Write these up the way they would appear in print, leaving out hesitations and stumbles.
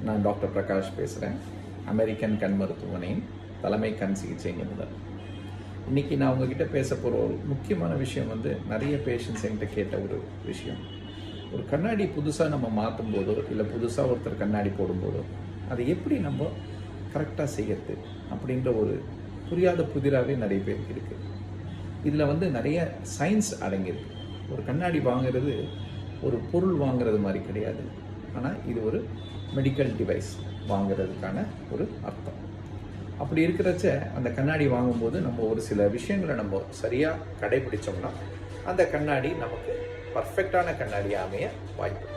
நான் டாக்டர் பிரகாஷ் பேசுகிறேன். அமெரிக்கன் கண் மருத்துவமனையின் தலைமை கண் சிகிச்சை நிபுணர். இன்றைக்கி நான் உங்ககிட்ட பேச போகிற ஒரு முக்கியமான விஷயம் நிறைய பேஷண்ட்ஸ் என்கிட்ட கேட்ட ஒரு விஷயம். ஒரு கண்ணாடி புதுசாக நம்ம மாற்றும் போதோ இல்லை புதுசாக ஒருத்தர் கண்ணாடி போடும்போதோ அதை எப்படி நம்ம கரெக்டாக செய்யறது அப்படின்ற ஒரு புரியாத புதிராகவே நிறைய பேருக்கு இருக்குது. இதில் நிறைய சயின்ஸ் அடங்கியிருக்கு. ஒரு கண்ணாடி வாங்கிறது ஒரு பொருள் வாங்கிறது மாதிரி கிடையாது. ஆனால் இது ஒரு மெடிக்கல் டிவைஸ் வாங்கிறதுக்கான ஒரு அர்த்தம். அப்படி இருக்கிறச்ச அந்த கண்ணாடி வாங்கும்போது நம்ம ஒரு சில விஷயங்களை நம்ம சரியாக கடைபிடிச்சோம்னா அந்த கண்ணாடி நமக்கு பர்ஃபெக்டான கண்ணாடியாக அமைய வாய்ப்பு.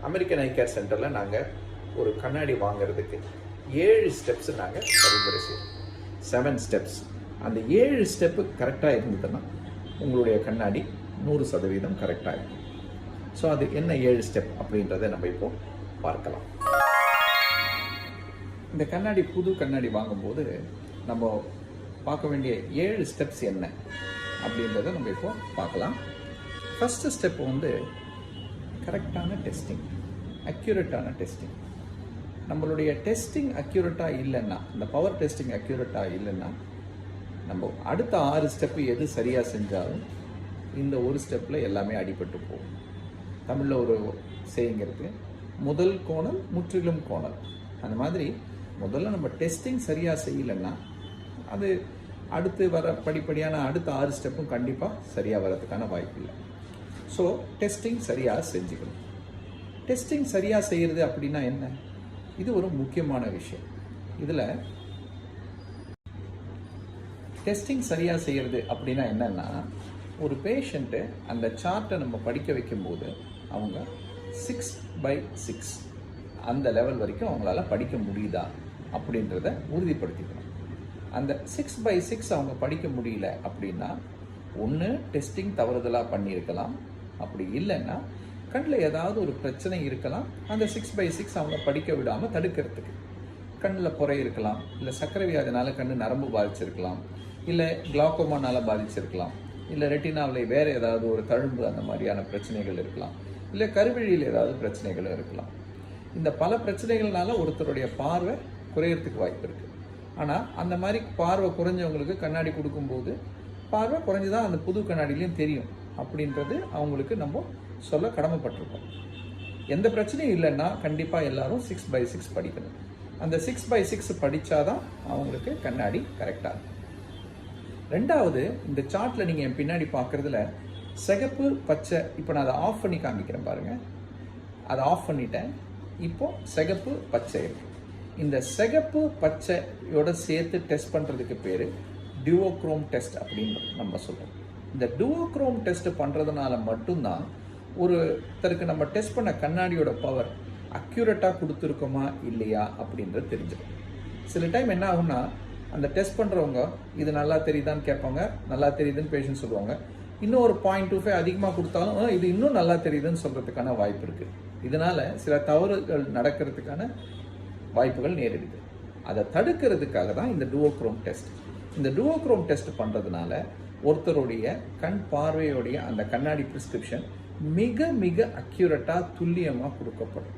அமெரிக்கன் ஐ கேர் சென்டரில் நாங்கள் ஒரு கண்ணாடி வாங்கிறதுக்கு 7 ஸ்டெப்ஸ் நாங்கள் பரிந்துரை செய்வோம். 7 ஸ்டெப்ஸ். அந்த 7 ஸ்டெப்பு கரெக்டாக இருந்ததுன்னா உங்களுடைய கண்ணாடி 100% கரெக்டாக இருக்கும். ஸோ அது என்ன 7 ஸ்டெப் அப்படின்றத நம்ம இப்போ பார்க்கலாம். இந்த கண்ணாடி புது கண்ணாடி வாங்கும்போது நம்ம பார்க்க வேண்டிய 7 ஸ்டெப்ஸ் என்ன அப்படின்றத நம்ம இப்போ பார்க்கலாம். ஃபஸ்ட்டு ஸ்டெப் கரெக்டான டெஸ்டிங், அக்யூரேட்டான டெஸ்டிங். நம்மளுடைய டெஸ்டிங் அக்யூரேட்டாக இல்லைன்னா, இந்த பவர் டெஸ்டிங் அக்யூரேட்டாக இல்லைன்னா நம்ம அடுத்த 6 ஸ்டெப்பு எது சரியாக செஞ்சாலும் இந்த ஒரு ஸ்டெப்பில் எல்லாமே அடிபட்டு போகும். தமிழில் ஒரு சேயிங் இருக்குது, முதல் கோணல் முற்றிலும் கோணல். அந்த மாதிரி முதல்ல நம்ம டெஸ்டிங் சரியாக செய்யலைன்னா அது அடுத்து வர படிப்படியான அடுத்த 6 ஸ்டெப்பும் கண்டிப்பாக சரியாக வரதுக்கான வாய்ப்பு இல்லை. ஸோ டெஸ்டிங் சரியாக செஞ்சுக்கணும். டெஸ்டிங் சரியாக செய்கிறது அப்படின்னா என்ன? இது ஒரு முக்கியமான விஷயம். இதில் டெஸ்டிங் சரியாக செய்கிறது அப்படின்னா என்னென்னா, ஒரு பேஷண்ட்டு அந்த சார்ட்டை நம்ம படிக்க வைக்கும்போது அவங்க 6/6 அந்த லெவல் வரைக்கும் அவங்களால படிக்க முடியுதா அப்படின்றத உறுதிப்படுத்திக்கணும். அந்த 6/6 அவங்க படிக்க முடியல அப்படின்னா ஒன்று டெஸ்டிங் தவறுதலாக பண்ணியிருக்கலாம், அப்படி இல்லைன்னா கண்ணில் ஏதாவது ஒரு பிரச்சனை இருக்கலாம். அந்த 6/6 அவங்க படிக்க விடாமல் தடுக்கிறதுக்கு கண்ணில் புரை இருக்கலாம், இல்லை சர்க்கரை வியாதினால கண்ணு நரம்பு பாதிச்சிருக்கலாம், இல்லை கிளாக்கோமானால பாதிச்சிருக்கலாம், இல்லை ரெட்டினாவில் வேறு ஏதாவது ஒரு தழும்பு அந்த மாதிரியான பிரச்சனைகள் இருக்கலாம், இல்லை கருவிழியில் ஏதாவது பிரச்சனைகள் இருக்கலாம். இந்த பல பிரச்சனைகள்னால ஒருத்தருடைய பார்வை குறையறதுக்கு வாய்ப்பு இருக்குது. ஆனால் அந்த மாதிரி பார்வை குறைஞ்சவங்களுக்கு கண்ணாடி கொடுக்கும்போது பார்வை குறைஞ்சுதான் அந்த புது கண்ணாடிலையும் தெரியும் அப்படின்றது அவங்களுக்கு நம்ம சொல்ல கடமைப்பட்டிருக்கோம். எந்த பிரச்சனையும் இல்லைன்னா கண்டிப்பாக எல்லாரும் 6/6 படிக்கணும். அந்த 6/6 படித்தாதான் அவங்களுக்கு கண்ணாடி கரெக்டாக இருக்கும். ரெண்டாவது, இந்த சார்ட்டில் நீங்கள் என் பின்னாடி பார்க்குறதுல சிகப்பு பச்சை, இப்போ நான் அதை ஆஃப் பண்ணி காமிக்கிறேன் பாருங்கள். அதை ஆஃப் பண்ணிட்டேன். இப்போது சிகப்பு பச்சை இருக்கு. இந்த சிகப்பு பச்சையோட சேர்த்து டெஸ்ட் பண்ணுறதுக்கு பேர் டியூவோக்ரோம் டெஸ்ட் அப்படின்னு நம்ம சொல்கிறோம். இந்த டியூவோக்ரோம் டெஸ்ட் பண்ணுறதுனால மட்டும்தான் ஒருத்தருக்கு நம்ம டெஸ்ட் பண்ண கண்ணாடியோட பவர் அக்யூரேட்டாக கொடுத்துருக்கோமா இல்லையா அப்படின்றது தெரிஞ்சிடும். சில டைம் என்ன ஆகும்னா, அந்த டெஸ்ட் பண்ணுறவங்க இது நல்லா தெரியுதான்னு கேட்பாங்க, நல்லா தெரியுதுன்னு பேஷண்ட் சொல்லுவாங்க. இன்னும் ஒரு 0.25 அதிகமாக கொடுத்தாலும் இது இன்னும் நல்லா தெரியுதுன்னு சொல்கிறதுக்கான வாய்ப்பு இருக்குது. இதனால் சில தவறுகள் நடக்கிறதுக்கான வாய்ப்புகள் நேரிடுது. அதை தடுக்கிறதுக்காக தான் இந்த டியூவோக்ரோம் டெஸ்ட். இந்த டியூவோக்ரோம் டெஸ்ட் பண்ணுறதுனால ஒருத்தருடைய கண் பார்வையோடைய அந்த கண்ணாடி ப்ரிஸ்கிரிப்ஷன் மிக மிக அக்யூரேட்டாக துல்லியமாக கொடுக்கப்படும்.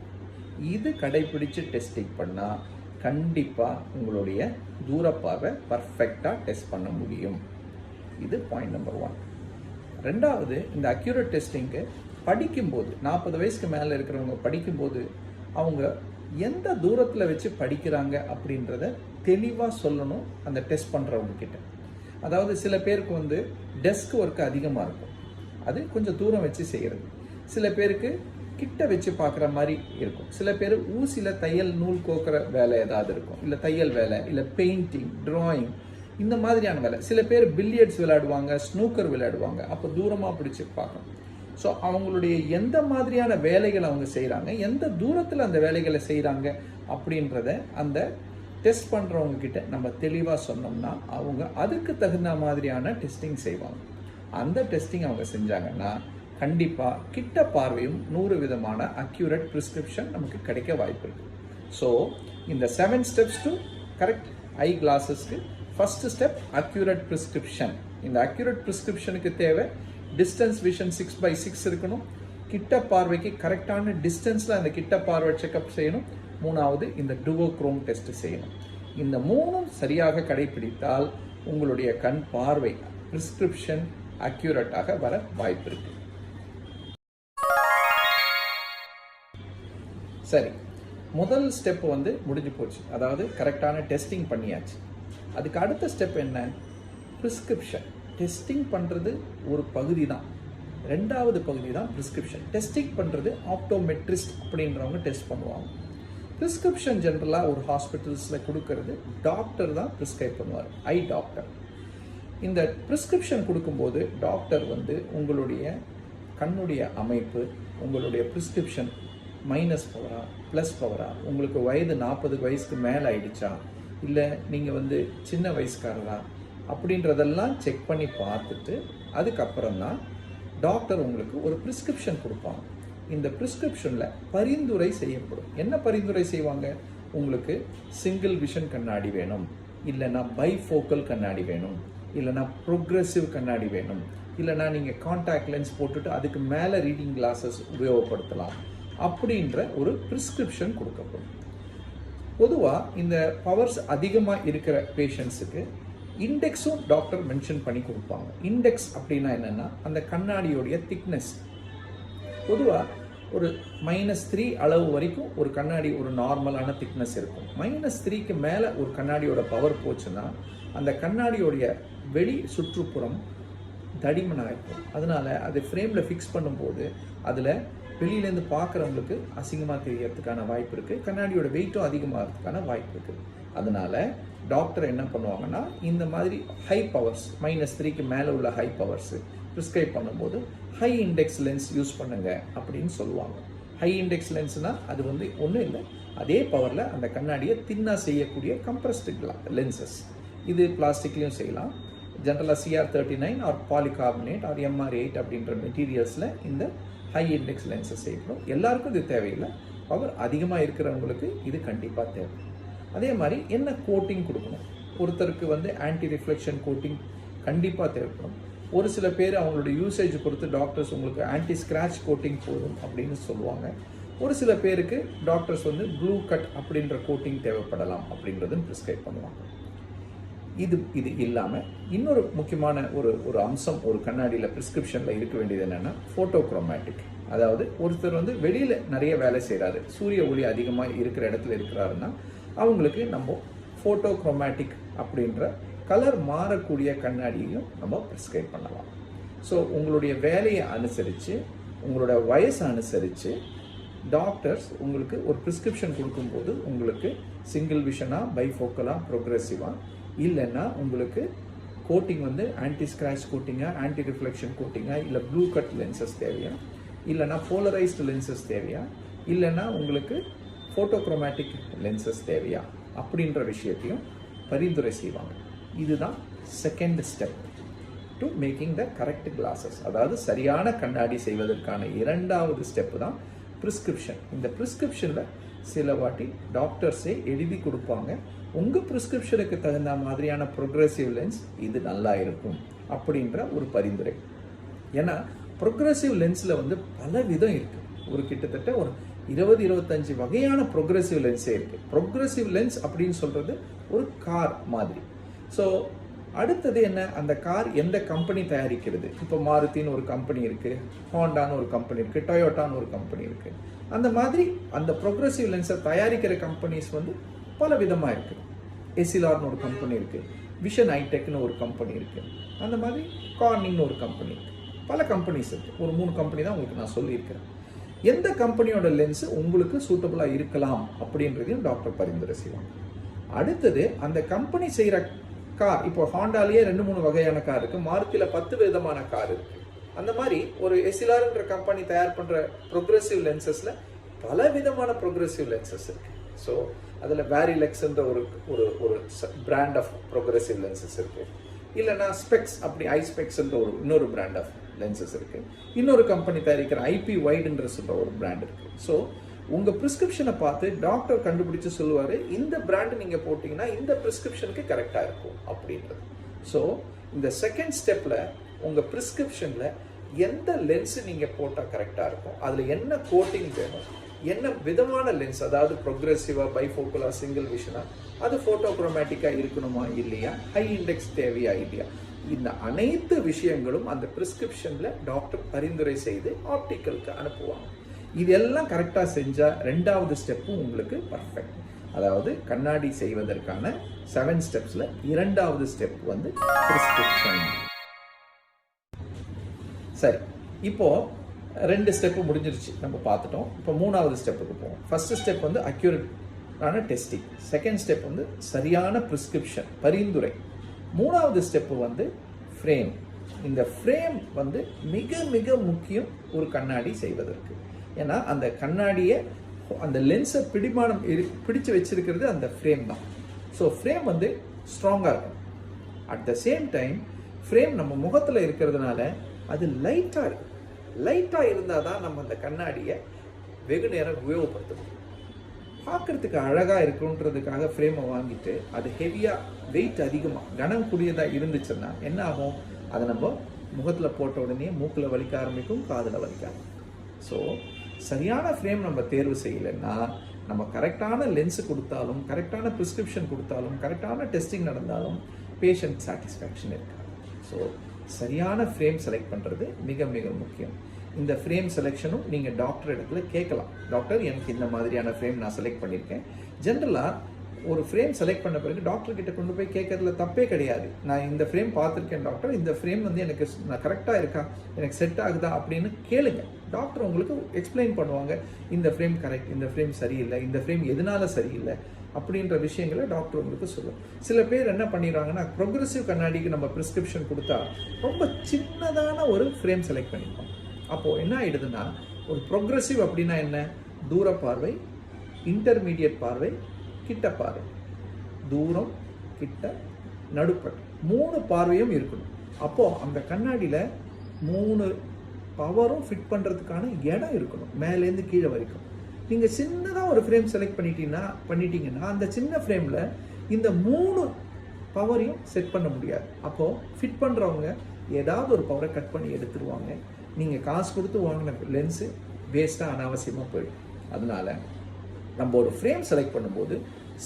இது கடைபிடிச்சு டெஸ்டிங் பண்ணால் கண்டிப்பாக உங்களுடைய தூரப்பார்வை பர்ஃபெக்டாக டெஸ்ட் பண்ண முடியும். இது பாயிண்ட் நம்பர் 1. ரெண்டாவது, இந்த அக்யூரேட் டெஸ்டிங்க்கு படிக்கும்போது 40 வயசுக்கு மேலே இருக்கிறவங்க படிக்கும்போது அவங்க எந்த தூரத்தில் வச்சு படிக்கிறாங்க அப்படின்றத தெளிவாக சொல்லணும் அந்த டெஸ்ட் பண்ணுறவங்க கிட்ட. அதாவது சில பேருக்கு டெஸ்க் ஒர்க் அதிகமாக இருக்கும், அது கொஞ்சம் தூரம் வச்சு செய்கிறது. சில பேருக்கு கிட்ட வச்சு பார்க்குற மாதிரி இருக்கும். சில பேர் ஊசியில் தையல் நூல் கோக்கிற வேலை ஏதாவது இருக்கும், இல்லை தையல் வேலை, இல்லை பெயிண்டிங், ட்ராயிங், இந்த மாதிரியான வேலை. சில பேர் பில்லியர்ட்ஸ் விளையாடுவாங்க, ஸ்னூக்கர் விளையாடுவாங்க, அப்போ தூரமாக பிடிச்சி பார்க்கணும். ஸோ அவங்களுடைய எந்த மாதிரியான வேலைகளை அவங்க செய்கிறாங்க, எந்த தூரத்தில் அந்த வேலைகளை செய்கிறாங்க அப்படின்றத அந்த டெஸ்ட் பண்ணுறவங்க கிட்ட நம்ம தெளிவாக சொன்னோம்னா அவங்க அதுக்கு தகுந்த மாதிரியான டெஸ்டிங் செய்வாங்க. அந்த டெஸ்டிங் அவங்க செஞ்சாங்கன்னா கண்டிப்பாக கிட்ட பார்வையும் 100 விதமான அக்யூரேட் ப்ரிஸ்கிரிப்ஷன் நமக்கு கிடைக்க வாய்ப்பு இருக்குது. ஸோ இந்த 7 ஸ்டெப்ஸ் டு கரெக்ட் ஐ கிளாஸஸ்க்கு ஃபர்ஸ்ட் ஸ்டெப் அக்யூரேட் ப்ரிஸ்கிரிப்ஷன். இந்த அக்யூரேட் ப்ரிஸ்கிரிப்ஷனுக்கு தேவை டிஸ்டன்ஸ் விஷன் 6/6 இருக்கணும். கிட்ட பார்வைக்கு கரெக்டான டிஸ்டன்ஸில் அந்த கிட்ட பார்வை செக்அப் செய்யணும். மூணாவது இந்த டுவோக்ரோம் டெஸ்ட் செய்யணும். இந்த மூணும் சரியாக கடைபிடித்தால் உங்களுடைய கண் பார்வை பிரிஸ்கிரிப்ஷன் அக்யூரேட்டாக வர வாய்ப்பு இருக்கு. சரி, முதல் ஸ்டெப் வந்து முடிஞ்சு போச்சு, அதாவது கரெக்டான டெஸ்டிங் பண்ணியாச்சு. அதுக்கு அடுத்த ஸ்டெப் என்ன? ப்ரிஸ்கிரிப்ஷன். டெஸ்டிங் பண்ணுறது ஒரு பகுதி தான், ரெண்டாவது பகுதி தான் ப்ரிஸ்கிரிப்ஷன். டெஸ்டிங் பண்ணுறது ஆப்டோமெட்ரிஸ்ட் அப்படின்றவங்க டெஸ்ட் பண்ணுவாங்க. ப்ரிஸ்கிரிப்ஷன் ஜென்ரலாக ஒரு ஹாஸ்பிட்டல்ஸில் கொடுக்கறது டாக்டர் தான் ப்ரிஸ்கிரைப் பண்ணுவார், ஐ டாக்டர். இந்த ப்ரிஸ்கிரிப்ஷன் கொடுக்கும்போது டாக்டர் வந்து உங்களுடைய கண்ணுடைய அமைப்பு, உங்களுடைய ப்ரிஸ்கிரிப்ஷன் மைனஸ் பவரா ப்ளஸ் பவரா, உங்களுக்கு வயது 40 வயசுக்கு மேலே ஆயிடுச்சா, இல்லை நீங்கள் வந்து சின்ன வயசுக்காரரா அப்படின்றதெல்லாம் செக் பண்ணி பார்த்துட்டு அதுக்கப்புறம் தான் டாக்டர் உங்களுக்கு ஒரு ப்ரிஸ்கிரிப்ஷன் கொடுப்பாங்க. இந்த ப்ரிஸ்கிரிப்ஷனில் பரிந்துரை செய்யப்படும். என்ன பரிந்துரை செய்வாங்க? உங்களுக்கு சிங்கிள் விஷன் கண்ணாடி வேணும், இல்லைன்னா பைஃபோக்கல் கண்ணாடி வேணும், இல்லைன்னா ப்ரோக்ரெசிவ் கண்ணாடி வேணும், இல்லைன்னா நீங்கள் கான்டாக்ட் லென்ஸ் போட்டுட்டு அதுக்கு மேலே ரீடிங் கிளாஸஸ் உபயோகப்படுத்தலாம் அப்படின்ற ஒரு ப்ரிஸ்கிரிப்ஷன் கொடுக்கப்படும். பொதுவாக இந்த பவர்ஸ் அதிகமாக இருக்கிற பேஷண்ட்ஸுக்கு இண்டெக்ஸும் டாக்டர் மென்ஷன் பண்ணி கொடுப்பாங்க. இண்டெக்ஸ் அப்படின்னா என்னென்னா அந்த கண்ணாடியோடைய திக்னஸ். பொதுவாக ஒரு -3 அளவு வரைக்கும் ஒரு கண்ணாடி ஒரு நார்மலான திக்னஸ் இருக்கும். -3க்கு மேலே ஒரு கண்ணாடியோட பவர் போச்சுன்னா அந்த கண்ணாடியோடைய வெளி சுற்றுப்புறம் தடிமனாக இருக்கும். அதனால அதை ஃப்ரேமில் ஃபிக்ஸ் பண்ணும்போது அதில் வெளியிலேருந்து பார்க்குறவங்களுக்கு அசிங்கமாக தெரியறதுக்கான வாய்ப்பு இருக்குது, கண்ணாடியோட வெயிட்டும் அதிகமாகிறதுக்கான வாய்ப்பு இருக்குது. அதனால டாக்டர் என்ன பண்ணுவாங்கன்னா இந்த மாதிரி ஹை பவர்ஸ் -3க்கு மேலே உள்ள ஹை பவர்ஸு ப்ரிஸ்கிரைப் பண்ணும்போது ஹை இண்டெக்ஸ் லென்ஸ் யூஸ் பண்ணுங்க அப்படின்னு சொல்லுவாங்க. ஹை இண்டெக்ஸ் லென்ஸ்னால் அது வந்து ஒன்றும் இல்லை, அதே பவரில் அந்த கண்ணாடியை தின்னாக செய்யக்கூடிய கம்ப்ரஸ்டு லென்சஸ். இது பிளாஸ்டிக்லேயும் செய்யலாம். ஜென்ரலாக CR39 R polycarbonate R MR8 அப்படின்ற மெட்டீரியல்ஸில் இந்த ஹை இண்டெக்ஸ் லென்ஸஸ் செய்யப்படும். எல்லாருக்கும் இது தேவையில்லை, பவர் அதிகமாக இருக்கிறவங்களுக்கு இது கண்டிப்பாக தேவை. அதே மாதிரி என்ன கோட்டிங் கொடுக்கணும்? ஒருத்தருக்கு வந்து ஆன்டி ரிஃப்ளெக்ஷன் கோட்டிங் கண்டிப்பாக தேவைப்படும். ஒரு சில பேர் அவங்களோட யூசேஜ் பொறுத்து டாக்டர்ஸ் உங்களுக்கு ஆன்டி ஸ்க்ராட்ச் கோட்டிங் போதும் அப்படின்னு சொல்லுவாங்க. ஒரு சில பேருக்கு டாக்டர்ஸ் வந்து ப்ளூ கட் அப்படின்ற கோட்டிங் தேவைப்படலாம் அப்படின்றதுன்னு ப்ரிஸ்கிரைப் பண்ணுவாங்க. இது இல்லாமல் இன்னொரு முக்கியமான ஒரு அம்சம் ஒரு கண்ணாடியில் ப்ரிஸ்கிரிப்ஷனில் இருக்க வேண்டியது என்னென்னா ஃபோட்டோக்ரோமேட்டிக். அதாவது ஒருத்தர் வந்து வெளியில் நிறைய வேலை செய்கிறாரு, சூரிய ஒளி அதிகமாக இருக்கிற இடத்துல இருக்கிறாருன்னா அவங்களுக்கு நம்ம ஃபோட்டோக்ரோமேட்டிக் அப்படின்ற கலர் மாறக்கூடிய கண்ணாடியையும் நம்ம ப்ரிஸ்கிரைப் பண்ணலாம். ஸோ உங்களுடைய வேலையை அனுசரித்து, உங்களோட வயசை அனுசரித்து டாக்டர்ஸ் உங்களுக்கு ஒரு ப்ரிஸ்கிரிப்ஷன் கொடுக்கும்போது உங்களுக்கு சிங்கிள் விஷனாக, பைஃபோக்கலாக, ப்ரோக்ரெசிவாக, இல்லைன்னா உங்களுக்கு கோட்டிங் வந்து ஆன்டி ஸ்க்ராட்ச் கோட்டிங்கா, ஆன்டி ரிஃப்ளெக்ஷன் கோட்டிங்கா, இல்லை ப்ளூ கட் லென்சஸ் தேவையா, இல்லைன்னா போலரைஸ்டு லென்சஸ் தேவையா, இல்லைன்னா உங்களுக்கு ஃபோட்டோக்ரோமேட்டிக் லென்சஸ் தேவையா அப்படின்ற விஷயத்தையும் பரிந்துரை செய்வாங்க. இதுதான் second step to making the correct classes. அதாவது சரியான கண்ணாடி செய்வதற்கான இரண்டாவது ஸ்டெப்பு தான் ப்ரிஸ்கிரிப்ஷன். இந்த ப்ரிஸ்கிரிப்ஷனில் சில வாட்டி டாக்டர்ஸே எழுதி கொடுப்பாங்க, உங்கள் ப்ரிஸ்கிரிப்ஷனுக்கு தகுந்த மாதிரியான ப்ரோக்ரெசிவ் லென்ஸ் இது நல்லா இருக்கும் அப்படின்ற ஒரு பரிந்துரை. ஏன்னா ப்ரோக்ரெசிவ் லென்ஸில் வந்து பல விதம் இருக்குது. ஒரு கிட்டத்தட்ட ஒரு 20-25 வகையான ப்ரோக்ரெசிவ் லென்ஸே இருக்குது. ப்ரோக்ரெசிவ் லென்ஸ் அப்படின்னு சொல்கிறது ஒரு கார் மாதிரி. ஸோ அடுத்தது என்ன, அந்த கார் எந்த கம்பெனி தயாரிக்கிறது? இப்போ மாருதின்னு ஒரு கம்பெனி இருக்குது, ஹோண்டான்னு ஒரு கம்பெனி இருக்குது, டொயோட்டான்னு ஒரு கம்பெனி இருக்குது. அந்த மாதிரி அந்த ப்ரோக்ரெசிவ் லென்ஸை தயாரிக்கிற கம்பெனிஸ் வந்து பல விதமாக இருக்குது. எசிலார்னு ஒரு கம்பெனி இருக்குது, விஷன் ஐடெக்னு ஒரு கம்பெனி இருக்குது, அந்த மாதிரி கார்னிங்னு ஒரு கம்பெனி இருக்குது. பல கம்பெனிஸ் இருக்குது. ஒரு 3 கம்பெனி தான் உங்களுக்கு நான் சொல்லியிருக்கிறேன். எந்த கம்பெனியோட லென்ஸு உங்களுக்கு சூட்டபுளாக இருக்கலாம் அப்படின்றதையும் டாக்டர் பரிந்துரை செய்வாங்க. அடுத்தது அந்த கம்பெனி செய்கிற கார், இப்போ ஹாண்டாலேயே 2-3 வகையான கார் இருக்குது, மாருதியில் 10 விதமான கார் இருக்குது. அந்த மாதிரி ஒரு எசிலார்ன்ற கம்பெனி தயார் பண்ணுற ப்ரோக்ரெசிவ் லென்சஸில் பல விதமான ப்ரோக்ரெசிவ் லென்சஸ் இருக்குது. ஸோ அதில் வேரிலெக்ஸ்ன்ற ஒரு பிராண்ட் ஆஃப் ப்ரோக்ரெசிவ் லென்சஸ் இருக்குது. இல்லைனா ஸ்பெக்ஸ், அப்படி ஐ ஸ்பெக்ஸ்ன்ற இன்னொரு பிராண்ட் ஆஃப் லென்சஸ் இருக்குது. இன்னொரு கம்பெனி தயாரிக்கிற ஐபி வைடுன்ற சொல்கிற ஒரு பிராண்ட் இருக்குது. ஸோ உங்கள் ப்ரிஸ்கிரிப்ஷனை பார்த்து டாக்டர் கண்டுபிடிச்சு சொல்லுவார், இந்த பிராண்டு நீங்கள் போட்டிங்கன்னா இந்த ப்ரிஸ்கிரிப்ஷனுக்கு கரெக்டாக இருக்கும் அப்படின்றது. ஸோ இந்த செகண்ட் ஸ்டெப்பில் உங்கள் ப்ரிஸ்கிரிப்ஷனில் எந்த லென்ஸு நீங்கள் போட்டால் கரெக்டாக இருக்கும், அதில் என்ன கோட்டிங் வேணும், என்ன விதமான லென்ஸ், அதாவது ப்ரொக்ரெசிவா, பைஃபோக்கலா, சிங்கிள் விஷனா, அது ஃபோட்டோக்ரோமேட்டிக்கா இருக்கணுமா இல்லையா, ஹை இண்டெக்ஸ் தேவையா இல்லையா, இந்த அனைத்து விஷயங்களும் அந்த பிரிஸ்கிரிப்ஷன்ல டாக்டர் பரிந்துரை செய்து ஆப்டிக்கலுக்கு அனுப்புவாங்க. இதெல்லாம் கரெக்டாக செஞ்சால் 2வது ஸ்டெப்பும் உங்களுக்கு பர்ஃபெக்ட். அதாவது கண்ணாடி செய்வதற்கான 7 ஸ்டெப்ஸில் 2வது ஸ்டெப் வந்து பிரிஸ்கிரிப்ஷன். சரி, இப்போ 2 ஸ்டெப்பு முடிஞ்சிருச்சு, நம்ம பார்த்துட்டோம். இப்போ 3வது ஸ்டெப்புக்கு போவோம். ஃபர்ஸ்ட் ஸ்டெப் வந்து அக்யூரேட்டான டெஸ்டிங், செகண்ட் ஸ்டெப் வந்து சரியான பிரிஸ்கிரிப்ஷன், பரிந்துரை. 3வது ஸ்டெப்பு வந்து ஃப்ரேம். இந்த ஃப்ரேம் வந்து மிக மிக முக்கியம் ஒரு கண்ணாடி செய்வதற்கு. ஏன்னா அந்த கண்ணாடியை, அந்த லென்ஸை பிடிச்சு வச்சிருக்கிறது அந்த ஃப்ரேம் தான். ஸோ ஃப்ரேம் வந்து ஸ்ட்ராங்காக இருக்கும். At the same time frame நம்ம முகத்தில் இருக்கிறதுனால அது லைட்டாக இருக்கும். லைட்டாக இருந்தால் தான் நம்ம அந்த கண்ணாடியை வெகு நேரம் உபயோகப்படுத்த முடியும். பார்க்கறதுக்கு அழகாக இருக்குன்றதுக்காக ஃப்ரேமை வாங்கிட்டு அது ஹெவியாக, வெயிட் அதிகமாக, கனம் கூடியதாக இருந்துச்சுன்னா என்ன ஆகும், அதை நம்ம முகத்தில் போட்ட உடனே மூக்கில் வலிக்க ஆரம்பிக்கும், காதில் வலிக்க ஆரம்பிக்கும். ஸோ சரியான ஃப்ரேம் நம்ம தேர்வு செய்யலைன்னா நம்ம கரெக்டான லென்ஸு கொடுத்தாலும், கரெக்டான ப்ரிஸ்கிரிப்ஷன் கொடுத்தாலும், கரெக்டான டெஸ்டிங் நடந்தாலும் பேஷண்ட் சாட்டிஸ்ஃபேக்ஷன் இருக்காது. ஸோ சரியான ஃப்ரேம் செலக்ட் பண்ணுறது மிக மிக முக்கியம். இந்த ஃப்ரேம் செலெக்ஷனும் நீங்கள் டாக்டர் இடத்துல கேட்கலாம். டாக்டர், எனக்கு இந்த மாதிரியான ஃப்ரேம் நான் செலக்ட் பண்ணியிருக்கேன். ஜென்ரலாக ஒரு ஃப்ரேம் செலக்ட் பண்ண பிறகு டாக்டர் கிட்ட கொண்டு போய் கேட்கறதுல தப்பே கிடையாது. நான் இந்த ஃப்ரேம் பார்த்துருக்கேன் டாக்டர், இந்த ஃப்ரேம் வந்து எனக்கு நான் கரெக்டாக இருக்கா, எனக்கு செட் ஆகுதா அப்படின்னு கேளுங்க. டாக்டர் உங்களுக்கு எக்ஸ்பிளைன் பண்ணுவாங்க, இந்த ஃப்ரேம் கரெக்ட், இந்த ஃப்ரேம் சரியில்லை, இந்த ஃப்ரேம் எதனால சரியில்லை அப்படின்ற விஷயங்களை டாக்டர் உங்களுக்கு சொல்லுவோம். சில பேர் என்ன பண்ணிடுறாங்கன்னா, ப்ரொக்ரெசிவ் கண்ணாடிக்கு நம்ம ப்ரிஸ்கிரிப்ஷன் கொடுத்தா ரொம்ப சின்னதான ஒரு ஃப்ரேம் செலக்ட் பண்ணிப்போம். அப்போது என்ன ஆகிடுதுன்னா, ஒரு ப்ரொக்ரெசிவ் அப்படின்னா என்ன, தூர பார்வை, இன்டர்மீடியட் பார்வை, கிட்ட பார்வை, தூரம், கிட்ட, நடுப்பட்டு 3 பார்வையும் இருக்கணும். அப்போது அந்த கண்ணாடியில் 3 பவரும் ஃபிட் பண்ணுறதுக்கான இடம் இருக்கணும், மேலேருந்து கீழே வரைக்கும். நீங்கள் சின்னதாக ஒரு ஃப்ரேம் செலக்ட் பண்ணிட்டீங்கன்னா அந்த சின்ன ஃப்ரேமில் இந்த 3 பவரையும் செட் பண்ண முடியாது. அப்போது ஃபிட் பண்ணுறவங்க ஏதாவது ஒரு பவரை கட் பண்ணி எடுத்துருவாங்க. நீங்கள் காசு கொடுத்து வாங்கின லென்ஸு வேஸ்ட்டாக, அனாவசியமாக போயிடும். அதனால நம்ம ஒரு ஃப்ரேம் செலக்ட் பண்ணும்போது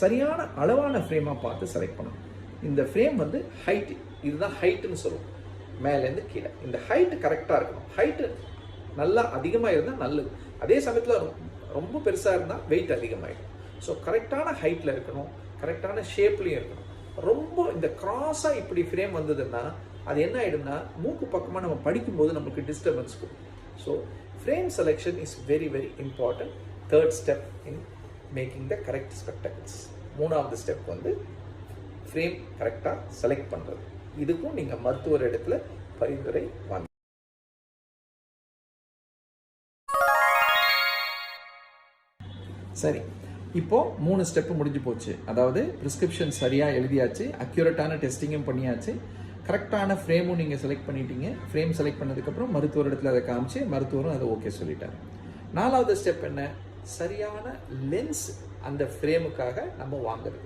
சரியான அளவான ஃப்ரேமாக பார்த்து செலக்ட் பண்ணணும். இந்த ஃப்ரேம் வந்து ஹைட், இதுதான் ஹைட்டுன்னு சொல்லுவோம், மேலேருந்து கீழே. இந்த ஹைட்டு கரெக்டாக இருக்கணும். ஹைட்டு நல்லா அதிகமாக இருந்தால் நல்லது. அதே சமயத்தில் ரொம்ப பெருசாக இருந்தால் வெயிட் அதிகமாகிடும். ஸோ கரெக்டான ஹைட்டில் இருக்கணும், கரெக்டான ஷேப்லேயும் இருக்கணும். ரொம்ப இந்த கிராஸாக இப்படி ஃப்ரேம் வந்ததுன்னா அது என்ன ஆகிடும்னா, மூக்கு பக்கமாக நம்ம படிக்கும்போது நமக்கு டிஸ்டர்பன்ஸ் கொடுக்கும். So frame selection is very very important. 3rd step in making the correct spectacles. 3வது ஸ்டெப் வந்து ஃப்ரேம் கரெக்டாக செலக்ட் பண்ணுறது. இதுக்கும் நீங்கள் மருத்துவர் இடத்துல பரிந்துரை வாங்க. சரி, இப்போ 3 ஸ்டெப்பு முடிஞ்சு போச்சு. அதாவது ப்ரிஸ்கிரிப்ஷன் சரியாக எழுதியாச்சு, அக்யூரேட்டான டெஸ்டிங்கும் பண்ணியாச்சு, கரெக்டான ஃப்ரேமும் நீங்கள் செலக்ட் பண்ணிட்டீங்க. ஃப்ரேம் செலக்ட் பண்ணதுக்கப்புறம் மருத்துவர் இடத்துல அதை காமிச்சு மருத்துவரும் அதை ஓகே சொல்லிட்டார். 4வது ஸ்டெப் என்ன, சரியான லென்ஸ் அந்த ஃப்ரேமுக்காக நம்ம வாங்குறது.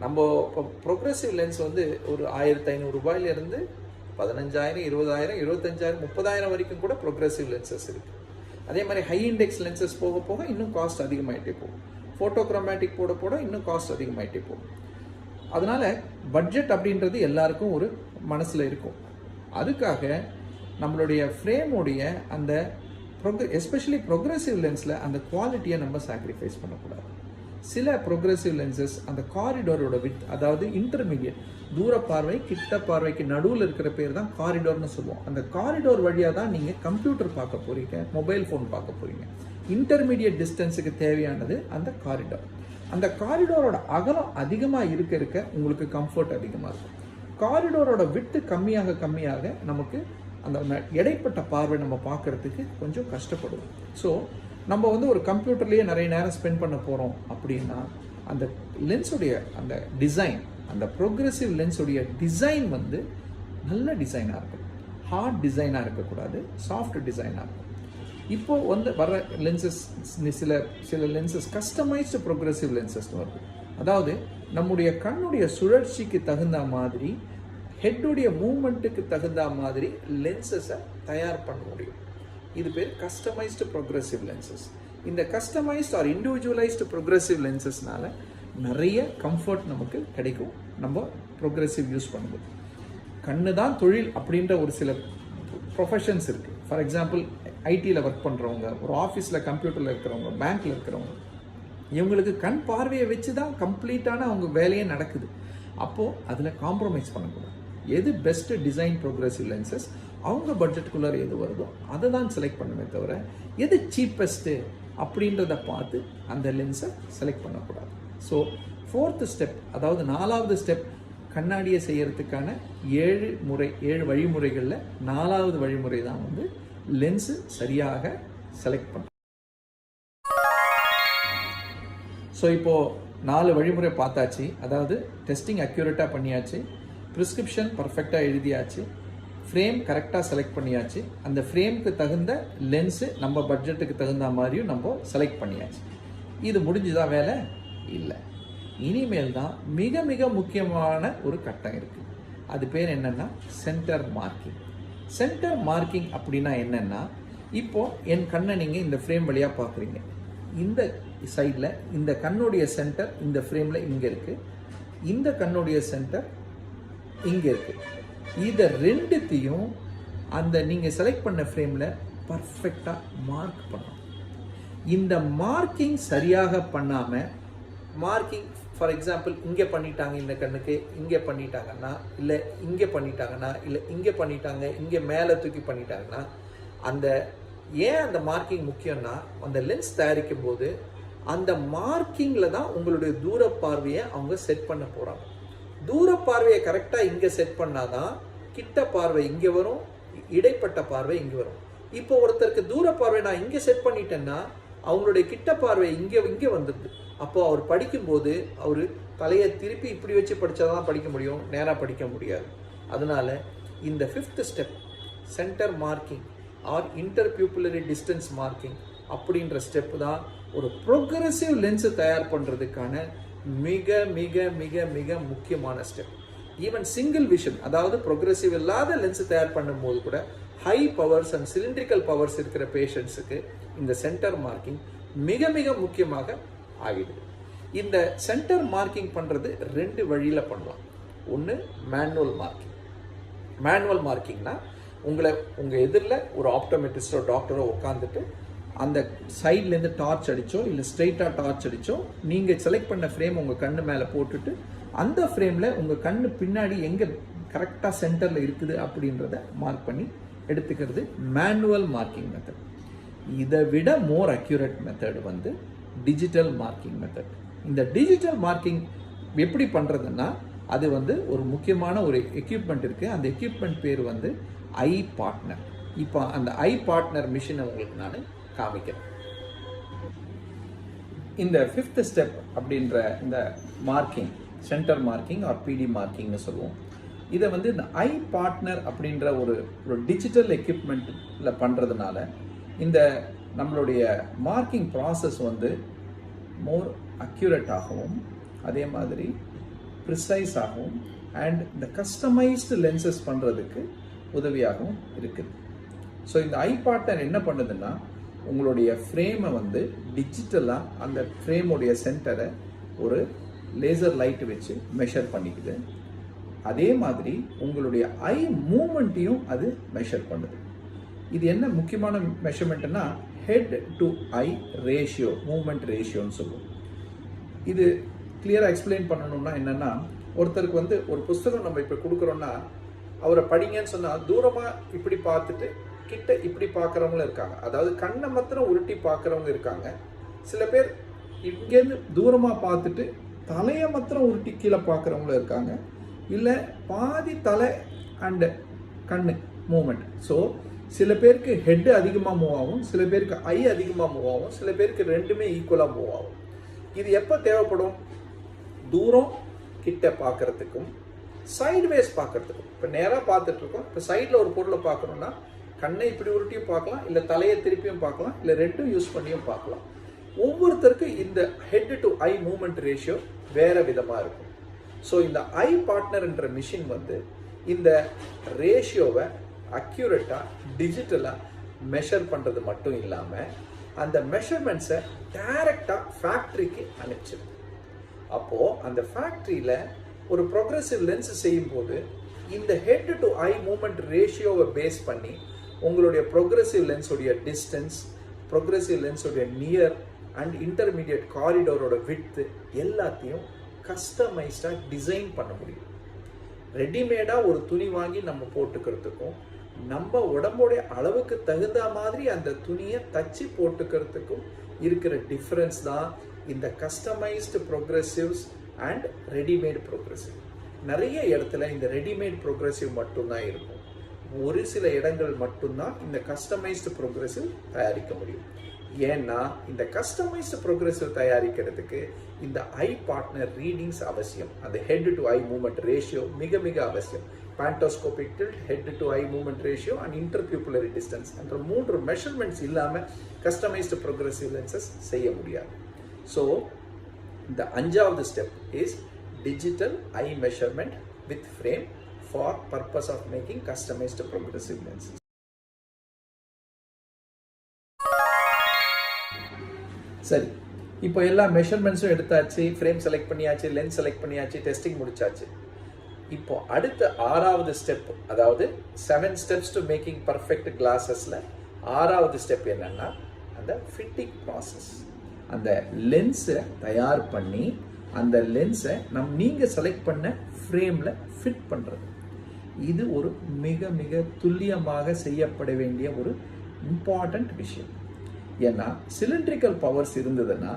நம்ம இப்போ ப்ரொக்ரெசிவ் லென்ஸ் வந்து ஒரு 1500 ரூபாயிலிருந்து 15,000, 20,000, 25,000, 30,000 வரைக்கும் கூட ப்ரொக்ரெசிவ் லென்சஸ் இருக்குது. அதே மாதிரி ஹை இண்டெக்ஸ் லென்சஸ் போக போக இன்னும் காஸ்ட் அதிகமாகிட்டே போகும். ஃபோட்டோக்ரோமேட்டிக் போட போட இன்னும் காஸ்ட் அதிகமாகிட்டே போகும். அதனால பட்ஜெட் அப்படின்றது எல்லாருக்கும் ஒரு மனசில் இருக்கும். அதுக்காக நம்மளுடைய ஃப்ரேமுடைய அந்த எஸ்பெஷலி ப்ரொக்ரெசிவ் லென்ஸில் அந்த குவாலிட்டியை நம்ம சாக்ரிஃபைஸ் பண்ணக்கூடாது. சில ப்ரொக்ரெசிவ் லென்சஸ் அந்த காரிடோரோட வித், அதாவது இன்டர்மீடியட், தூர பார்வை கிட்ட பார்வைக்கு நடுவில் இருக்கிற பேர் தான் காரிடோர்னு சொல்லுவோம். அந்த காரிடோர் வழியாக தான் நீங்கள் கம்ப்யூட்டர் பார்க்க போகிறீங்க, மொபைல் ஃபோன் பார்க்க போகிறீங்க. இன்டர்மீடியட் டிஸ்டன்ஸுக்கு தேவையானது அந்த காரிடோர். அந்த காரிடோரோட அகலம் அதிகமாக இருக்க உங்களுக்கு கம்ஃபர்ட் அதிகமாக இருக்கும். காரிடோரோட விட்டு கம்மியாக நமக்கு அந்த இடைப்பட்ட பார்வை நம்ம பார்க்கறதுக்கு கொஞ்சம் கஷ்டப்படுவோம். ஸோ நம்ம வந்து ஒரு கம்ப்யூட்டர்லேயே நிறைய நேரம் ஸ்பெண்ட் பண்ண போகிறோம் அப்படின்னா அந்த லென்ஸுடைய அந்த டிசைன், அந்த ப்ரோக்ரெசிவ் லென்ஸுடைய டிசைன் வந்து நல்ல டிசைனாக இருக்கும். ஹார்ட் டிசைனாக இருக்கக்கூடாது, சாஃப்ட் டிசைனாக இருக்கும். இப்போது வந்து வர லென்சஸ் சில லென்சஸ் கஸ்டமைஸ்டு ப்ரோக்ரெசிவ் லென்சஸ்னு வருது. அதாவது நம்முடைய கண்ணுடைய சுழற்சிக்கு தகுந்த மாதிரி, ஹெட்டுடைய மூமெண்ட்டுக்கு தகுந்த மாதிரி லென்சஸை தயார் பண்ண முடியும். இது பேர் கஸ்டமைஸ்டு ப்ரோக்ரெசிவ் லென்சஸ். இந்த கஸ்டமைஸ்ட் ஆர் இண்டிவிஜுவலைஸ்டு ப்ரொக்ரெசிவ் லென்சஸ்னால நிறைய கம்ஃபர்ட் நமக்கு கிடைக்கும் நம்ம ப்ரொக்ரெசிவ் யூஸ் பண்ணும்போது. கண்ணு தான் தொழில் அப்படின்ற ஒரு சில ப்ரொஃபஷன்ஸ் இருக்குது. ஃபார் எக்ஸாம்பிள் ஐடியில் ஒர்க் பண்ணுறவங்க, ஒரு ஆஃபீஸில் கம்ப்யூட்டரில் இருக்கிறவங்க, பேங்க்கில் இருக்கிறவங்க, இவங்களுக்கு கண் பார்வையை வச்சு தான் கம்ப்ளீட்டான அவங்க வேலையே நடக்குது. அப்போது அதில் காம்ப்ரமைஸ் பண்ணக்கூடாது. எது பெஸ்ட்டு டிசைன் ப்ரோக்ரெசிவ் லென்சஸ் அவங்க பட்ஜெட்டுக்குள்ளே எது வருதோ அதை தான் செலக்ட் பண்ணுமே தவிர எது சீப்பஸ்ட்டு அப்படின்றத பார்த்து அந்த லென்ஸை செலக்ட் பண்ணக்கூடாது. ஸோ 4th ஸ்டெப், அதாவது 4வது ஸ்டெப், கண்ணாடியை செய்யறதுக்கான 7 வழிமுறைகளில் 4வது வழிமுறை தான் வந்து லென்ஸு சரியாக செலக்ட் பண்ணுறது. ஸோ இப்போது 4 வழிமுறை பார்த்தாச்சு. அதாவது டெஸ்டிங் அக்யூரேட்டாக பண்ணியாச்சு, ப்ரிஸ்கிரிப்ஷன் பர்ஃபெக்டாக எழுதியாச்சு, ஃப்ரேம் கரெக்டாக செலக்ட் பண்ணியாச்சு, அந்த ஃப்ரேமுக்கு தகுந்த லென்ஸு நம்ம பட்ஜெட்டுக்கு தகுந்த மாதிரியும் நம்ம செலக்ட் பண்ணியாச்சு. இது முடிஞ்சுதான் வேலை? இல்லை. இனிமேல் தான் மிக மிக முக்கியமான ஒரு கட்டம் இருக்குது. அது பேர் என்னென்னா சென்டர் மார்க்கிங். சென்டர் மார்க்கிங் அப்படின்னா என்னென்னா, இப்போது என் கண்ணை நீங்கள் இந்த ஃப்ரேம் வழியாக பார்க்குறீங்க. இந்த சைடில் இந்த கண்ணுடைய சென்டர் இந்த ஃப்ரேமில் இங்கே இருக்குது, இந்த கண்ணுடைய சென்டர் இங்கே இருக்குது. இதை ரெண்டுத்தையும் அந்த நீங்கள் செலக்ட் பண்ண ஃப்ரேமில் பர்ஃபெக்டாக மார்க் பண்ணணும். இந்த மார்க்கிங் சரியாக பண்ணாமல், மார்க்கிங் ஃபார் எக்ஸாம்பிள் இங்கே பண்ணிட்டாங்க, இந்த கண்ணுக்கு இங்கே பண்ணிட்டாங்கன்னா, இல்லை இங்கே பண்ணிட்டாங்கன்னா, இல்லை இங்கே பண்ணிட்டாங்க, இங்கே மேலே தூக்கி பண்ணிட்டாங்கன்னா, அந்த ஏன் அந்த மார்க்கிங் முக்கியம்னா, அந்த லென்ஸ் தயாரிக்கும் போது அந்த மார்க்கிங்கில் தான் உங்களுடைய தூர பார்வையை அவங்க செட் பண்ண போகிறாங்க. தூர பார்வையை கரெக்டாக இங்கே செட் பண்ணாதான் கிட்ட பார்வை இங்கே வரும், இடைப்பட்ட பார்வை இங்கே வரும். இப்போ ஒருத்தருக்கு தூர பார்வை நான் இங்கே செட் பண்ணிட்டேன்னா அவங்களுடைய கிட்ட பார்வை இங்கே வந்துடுது. அப்போ அவர் படிக்கும்போது அவர் தலையை திருப்பி இப்படி வச்சு படித்தாதான் படிக்க முடியும், நேராக படிக்க முடியாது. அதனால இந்த 5th step, centre marking or interpupillary distance marking அப்படின்ற ஸ்டெப் தான் ஒரு ப்ரோக்ரெசிவ் லென்ஸு தயார் பண்ணுறதுக்கான மிக மிக மிக மிக முக்கியமான ஸ்டெப். ஈவன் சிங்கிள் விஷன், அதாவது ப்ரோக்ரெசிவ் இல்லாத லென்ஸு தயார் பண்ணும்போது கூட high powers and cylindrical powers இருக்கிற பேஷண்ட்ஸுக்கு இந்த சென்டர் மார்க்கிங் மிக மிக முக்கியமாக ஆகிடுது. இந்த சென்டர் மார்க்கிங் பண்ணுறது 2 வழியில் பண்ணலாம். ஒன்று மேனுவல் மார்க்கிங். மேனுவல் மார்க்கிங்னா உங்கள் எதிரில் ஒரு ஆப்டோமெட்ரிஸ்டோ டாக்டரோ உட்காந்துட்டு அந்த சைட்லேருந்து டார்ச் அடித்தோ இல்லை ஸ்ட்ரெயிட்டாக டார்ச் அடித்தோ நீங்கள் செலக்ட் பண்ண ஃப்ரேம் உங்கள் கண்ணு மேலே போட்டுட்டு அந்த ஃப்ரேமில் உங்கள் கண்ணு பின்னாடி எங்கே கரெக்டாக சென்டரில் இருக்குது அப்படின்றத மார்க் பண்ணி எடுத்துக்கிறது மேனுவல் மார்க்கிங் மெத்தட். இதை விட மோர் அக்யூரேட் மெத்தட் வந்து டிஜிட்டல் மார்க்கிங் மெத்தட். இந்த டிஜிட்டல் மார்க்கிங் எப்படி பண்ணுறதுன்னா, அது வந்து ஒரு முக்கியமான ஒரு எக்யூப்மெண்ட் இருக்குது. அந்த எக்யூப்மெண்ட் பேர் வந்து ஐ பார்ட்னர். இப்போ அந்த ஐ பார்ட்னர் மிஷினை உங்களுக்கு நான் காமிக்கிறேன். இந்த 5th ஸ்டெப் அப்படின்ற இந்த மார்க்கிங், சென்டர் மார்க்கிங் ஆர் பிடி மார்க்கிங்னு சொல்லுவோம். இதை வந்து இந்த ஐ பார்ட்னர் அப்படின்ற ஒரு டிஜிட்டல் எக்யூப்மெண்ட்டில் பண்ணுறதுனால இந்த நம்மளுடைய மார்க்கிங் ப்ராசஸ் வந்து மோர் அக்யூரேட்டாகவும் அதே மாதிரி ப்ரிசைஸாகவும் அண்ட் இந்த கஸ்டமைஸ்டு லென்சஸ் பண்ணுறதுக்கு உதவியாகவும் இருக்குது. ஸோ இந்த ஐ பார்ட்னர் என்ன பண்ணுதுன்னா, உங்களுடைய ஃப்ரேமை வந்து டிஜிட்டலாக அந்த ஃப்ரேமுடைய சென்டரை ஒரு லேசர் லைட் வச்சு மெஷர் பண்ணிக்குது. அதே மாதிரி உங்களுடைய ஐ மூமெண்ட்டையும் அது மெஷர் பண்ணுது. இது என்ன முக்கியமான மெஷர்மெண்ட்னா head to eye ratio, moment ரேஷியோன்னு சொல்லுவோம். இது கிளியராக எக்ஸ்பிளைன் பண்ணணும்னா என்னென்னா, ஒருத்தருக்கு வந்து ஒரு புஸ்தகம் நம்ம இப்போ கொடுக்குறோன்னா அவரை படிங்கன்னு சொன்னால் தூரமாக இப்படி பார்த்துட்டு கிட்ட இப்படி பார்க்குறவங்களும் இருக்காங்க. அதாவது கண்ணை மாத்திரம் உருட்டி பார்க்குறவங்க இருக்காங்க. சில பேர் இங்கேருந்து தூரமாக பார்த்துட்டு தலையை மாத்திரம் உருட்டி கீழே பார்க்குறவங்களும் இருக்காங்க. இல்லை பாதி தலை அண்டு கண்ணு மூமெண்ட். ஸோ சில பேருக்கு ஹெட்டு அதிகமாக மூவ் ஆகும், சில பேருக்கு ஐ அதிகமாக மூவ் ஆகும், சில பேருக்கு ரெண்டுமே ஈக்குவலாக மூவ் ஆகும். இது எப்போ தேவைப்படும்? தூரம் கிட்ட பார்க்குறதுக்கும் சைட்வேஸ் பார்க்குறதுக்கும். இப்போ நேராக பார்த்துட்ருக்கோம், இப்போ சைடில் ஒரு பொருளை பார்க்கணுன்னா கண்ணை இப்படி உருட்டியும் பார்க்கலாம், இல்லை தலையை திருப்பியும் பார்க்கலாம், இல்லை ரெண்டும் யூஸ் பண்ணியும் பார்க்கலாம். ஒவ்வொருத்தருக்கும் இந்த head to eye moment ratio வேறு விதமாக இருக்கும். ஸோ இந்த ஐ பார்ட்னர்ன்ற மிஷின் வந்து இந்த ரேஷியோவை அக்யூரேட்டாக டிஜிட்டலாக மெஷர் பண்ணுறது மட்டும் இல்லாமல் அந்த மெஷர்மெண்ட்ஸை டைரக்டாக ஃபேக்ட்ரிக்கு அனுப்பிச்சிடும். அப்போது அந்த ஃபேக்ட்ரியில் ஒரு ப்ரொக்ரெசிவ் லென்ஸ் செய்யும்போது இந்த ஹெட் டு ஐ மூமெண்ட் ரேஷியோவை பேஸ் பண்ணி உங்களுடைய ப்ரொக்ரெசிவ் லென்ஸுடைய டிஸ்டன்ஸ், ப்ரொக்ரெசிவ் லென்ஸுடைய நியர் அண்ட் இன்டர்மீடியட் காரிடோரோட விட்த்து எல்லாத்தையும் கஸ்டமைஸ்டாக டிசைன் பண்ண முடியும். ரெடிமேடாக ஒரு துணி வாங்கி நம்ம போட்டுக்கிறதுக்கும் நம்ம உடம்புடைய அளவுக்கு தகுந்த மாதிரி அந்த துணியை தச்சு போட்டுக்கிறதுக்கும் இருக்கிற டிஃப்ரென்ஸ் தான் இந்த கஸ்டமைஸ்டு ப்ரொக்ரெசிவ்ஸ் அண்ட் ரெடிமேட் ப்ரொக்ரெசிவ். நிறைய இடத்துல இந்த ரெடிமேட் ப்ரொக்ரெசிவ் மட்டும்தான் இருக்கும். ஒரு சில இடங்கள் மட்டும்தான் இந்த கஸ்டமைஸ்டு ப்ரொக்ரெசிவ் தயாரிக்க முடியும். ஏன்னா இந்த கஸ்டமைஸ்டு ப்ரொக்ரெசிவ் தயாரிக்கிறதுக்கு இந்த ஐ பார்ட்னர் ரீடிங்ஸ் அவசியம். அந்த head to eye moment ratio மிக மிக அவசியம். Pantoscopic tilt, head to eye moment ratio and interpupillary distance என்ற 3 மெஷர்மெண்ட்ஸ் இல்லாமல் கஸ்டமைஸ்டு ப்ரொக்ரெசிவ் லென்சஸ் செய்ய முடியாது. ஸோ இந்த 5வது step is digital eye measurement with frame for purpose of making customized progressive lenses. சரி, இப்போ எல்லா மெஷர்மெண்ட்ஸும் எடுத்தாச்சு, ஃப்ரேம் செலக்ட் பண்ணியாச்சு, லென்ஸ் செலக்ட் பண்ணியாச்சு, டெஸ்டிங் முடிச்சாச்சு. இப்போ அடுத்த 6வது ஸ்டெப், அதாவது 7 steps to making perfect glasses-ல 6வது ஸ்டெப் என்னன்னா அந்த ஃபிட்டிங் ப்ராசஸ். அந்த லென்ஸை தயார் பண்ணி அந்த லென்ஸை நீங்கள் செலக்ட் பண்ண ஃப்ரேமில் ஃபிட் பண்ணுறது. இது ஒரு மிக மிக துல்லியமாக செய்யப்பட வேண்டிய ஒரு இம்பார்ட்டண்ட் விஷயம். ஏன்னா சிலிண்ட்ரிக்கல் பவர்ஸ் இருந்ததுன்னா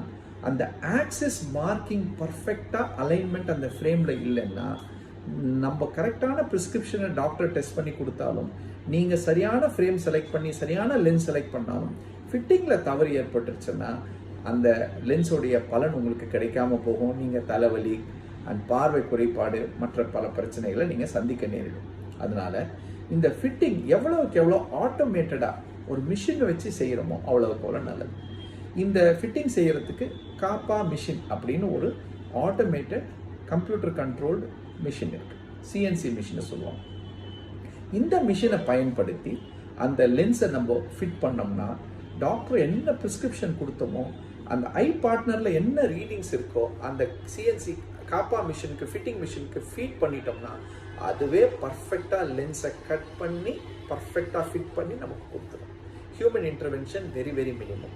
அந்த ஆக்சிஸ் மார்க்கிங் பர்ஃபெக்டாக அலைன்மெண்ட் அந்த ஃப்ரேமில் இல்லைன்னா நம்ம கரெக்டான ப்ரிஸ்கிரிப்ஷனை டாக்டர் டெஸ்ட் பண்ணி கொடுத்தாலும் நீங்கள் சரியான ஃப்ரேம் செலக்ட் பண்ணி சரியான லென்ஸ் செலக்ட் பண்ணாலும் ஃபிட்டிங்கில் தவறு ஏற்பட்டுருச்சுன்னா அந்த லென்ஸோடைய பலன் உங்களுக்கு கிடைக்காம போகும். நீங்கள் தலைவலி அண்ட் பார்வை குறைபாடு மற்ற பல பிரச்சனைகளை நீங்கள் சந்திக்க நேரிடும். அதனால இந்த ஃபிட்டிங் எவ்வளவுக்கு எவ்வளோ ஆட்டோமேட்டடாக ஒரு மிஷினை வச்சு செய்கிறோமோ அவ்வளவுக்கு எவ்வளோ நல்லது. இந்த ஃபிட்டிங் செய்கிறதுக்கு காப்பா மிஷின் அப்படின்னு ஒரு ஆட்டோமேட்டட் கம்ப்யூட்டர் கண்ட்ரோல்டு மிஷின் இருக்குது. சிஎன்சி மிஷினை சொல்லுவாங்க. இந்த மிஷினை பயன்படுத்தி அந்த லென்ஸை நம்ம ஃபிட் பண்ணோம்னா டாக்டர் என்ன ப்ரிஸ்கிரிப்ஷன் கொடுத்தோமோ அந்த ஐ பார்ட்னரில் என்ன ரீடிங்ஸ் இருக்கோ அந்த சிஎன்சி காப்பா மிஷினுக்கு ஃபிட்டிங் மிஷினுக்கு ஃபீட் பண்ணிட்டோம்னா அதுவே பர்ஃபெக்டாக லென்ஸை கட் பண்ணி பர்ஃபெக்டாக ஃபிட் பண்ணி நமக்கு கொடுத்துரும். Human intervention very very minimum.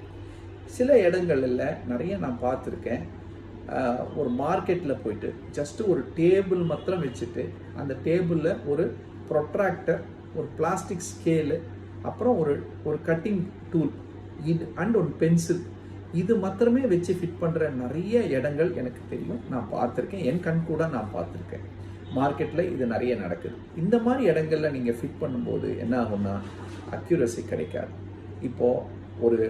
சில இடங்களில் நிறைய நான் பார்த்துருக்கேன். ஒரு மார்க்கெட்டில் போயிட்டு ஜஸ்ட்டு ஒரு டேபிள் மாத்திரம் வச்சுட்டு அந்த டேபிளில் ஒரு ப்ரொட்ராக்டர், ஒரு பிளாஸ்டிக் ஸ்கேலு, அப்புறம் ஒரு கட்டிங் டூல் இது அண்ட் ஒரு பென்சில், இது மாத்திரமே வச்சு ஃபிட் பண்ணுற நிறைய இடங்கள் எனக்கு தெரியும். நான் பார்த்துருக்கேன், என் கண் கூட நான் பார்த்துருக்கேன். மார்க்கெட்டில் இது நிறைய நடக்குது. இந்த மாதிரி இடங்களில் நீங்கள் ஃபிட் பண்ணும்போது என்ன ஆகும்னா அக்யூரசி கிடைக்காது. இப்போது ஒரு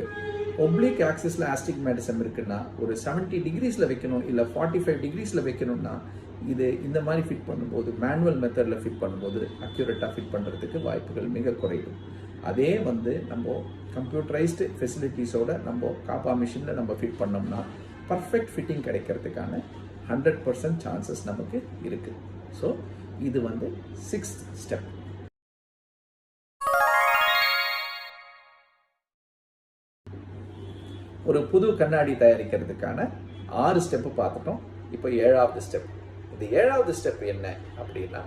ஒப்ளிக் ஆக்சிஸில் ஆஸ்டிக்மேட்டிசம் இருக்குன்னா ஒரு 70 degrees வைக்கணும், இல்லை 45 degrees வைக்கணும்னா இது இந்த மாதிரி ஃபிட் பண்ணும்போது மேனுவல் மெத்தடில் ஃபிட் பண்ணும்போது அக்யூரேட்டாக ஃபிட் பண்ணுறதுக்கு வாய்ப்புகள் மிக குறைவு. அதே நம்ம கம்ப்யூட்டரைஸ்டு ஃபெசிலிட்டிஸோட நம்ம காப்பா மிஷினில் நம்ம ஃபிட் பண்ணோம்னா பர்ஃபெக்ட் ஃபிட்டிங் கிடைக்கிறதுக்கான 100% சான்சஸ் நமக்கு இருக்குது. ஸோ இது 6th ஸ்டெப். ஒரு புது கண்ணாடி தயாரிக்கிறதுக்கான 6 ஸ்டெப்பு பார்த்துட்டோம். இப்போ 7வது ஸ்டெப். இந்த 7வது ஸ்டெப் என்ன அப்படின்னா